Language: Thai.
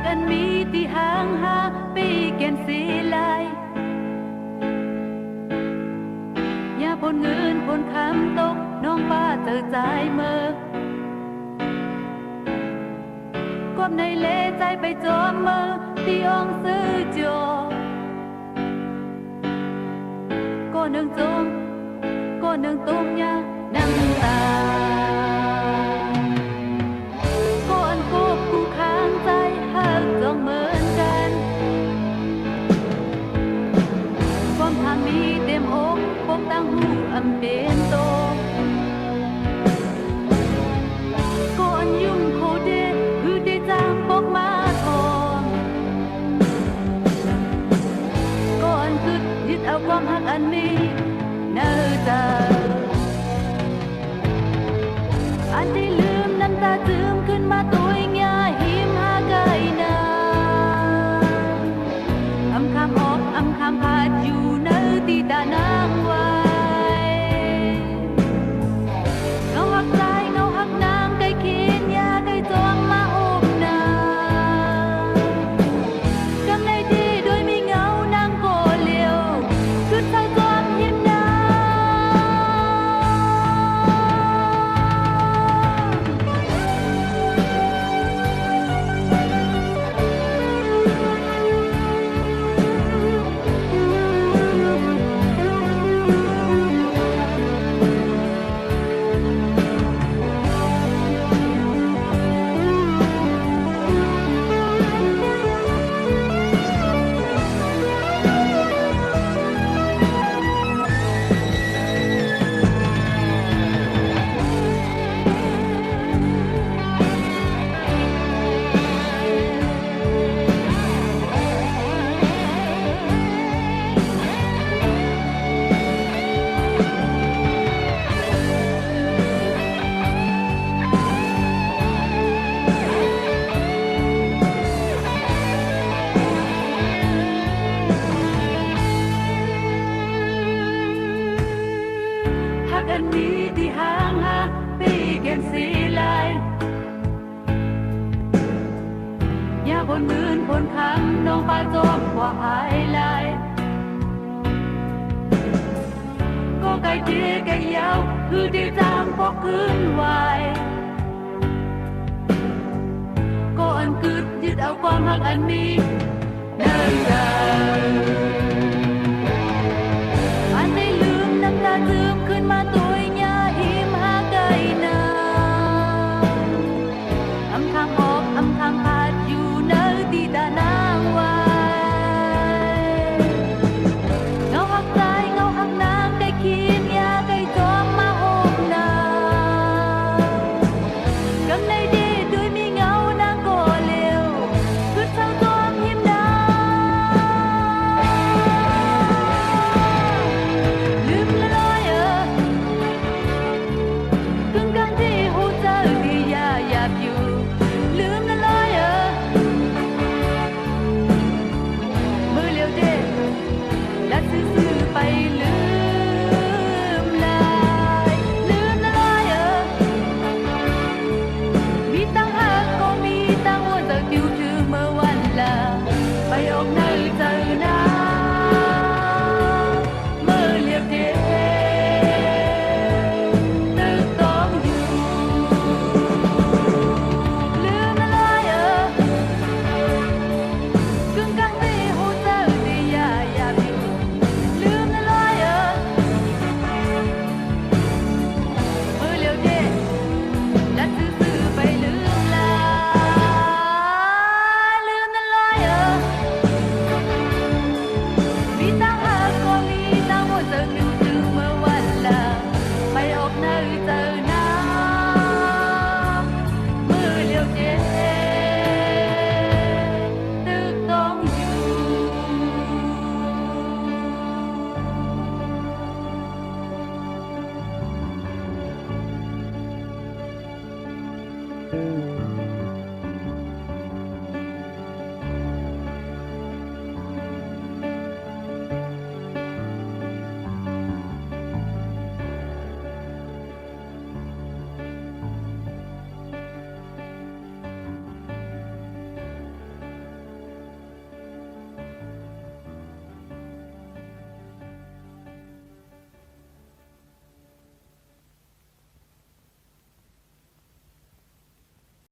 กอันมีที่ห่างหาปีเกณฑ์สีลายอย่าพ้นเงินพ้นคำตกน้องป้าเจอใจเมื่อกบในเลใจไปจอมมือที่องซื้อจอก็หนึ่งจมก็หนึ่งตุ้มยาน้ำตาก็อันกูคู่ค้างใจหักจองเหมือนกันความทามีเต็มอกปกตั้งหูอำเป็นโตก็อันยุ่งโคเดคือได้จางปกมาทองก็อันคืดยึดเอาความหักอันนี้เนื้อใจอันที่ลืมน้ำตาซึมขึ้นมาตัวง่ายหิมหาไกลนาอำคำออกอำคำพาดอยู่เนื้อที่ตานางไว้เงาหักใจเงาหักนางใกล้เคียงยาใกล้จองมาโอบนากำในดีโดยมีเงานางโกเลียวคือเธอจอมยิ้มนาอันนี้ที่ห่างหาปีเกณฑ์สีลายอย่าบนมืนบนคำน้องปาจอมกว่าหายลายก็ไกลเดียไกลยาวคือที่จางพอคืนวายก็อันคืดยึดเอาความหักอันนี้เดินเดินอันได้ลืมน้ำตาซึมขึ้นมาตัวหิมหาไกลนาอำคำออกอำคำพาดอยู่เนื้อที่ตานางไว้เงาหักใจเงาหักนางได้เคียงยาใกล้จอมมาโอบนากำในดีด้วยมีเงานางก็เร็วคือเจ้าจอมหิมนาลืมละลอยกึ่งกลางที่หูเจอที่ยาหยาบอยู่ลืมละลอยมือเลี้ยวเด็ดและซื่อๆไปลืมลายลืมละลอยมีตั้งหักก็มีตั้งวนเจอคิวถือเมื่อวันละไปออกในเจอหน้ามือเลี้ยวเด็ด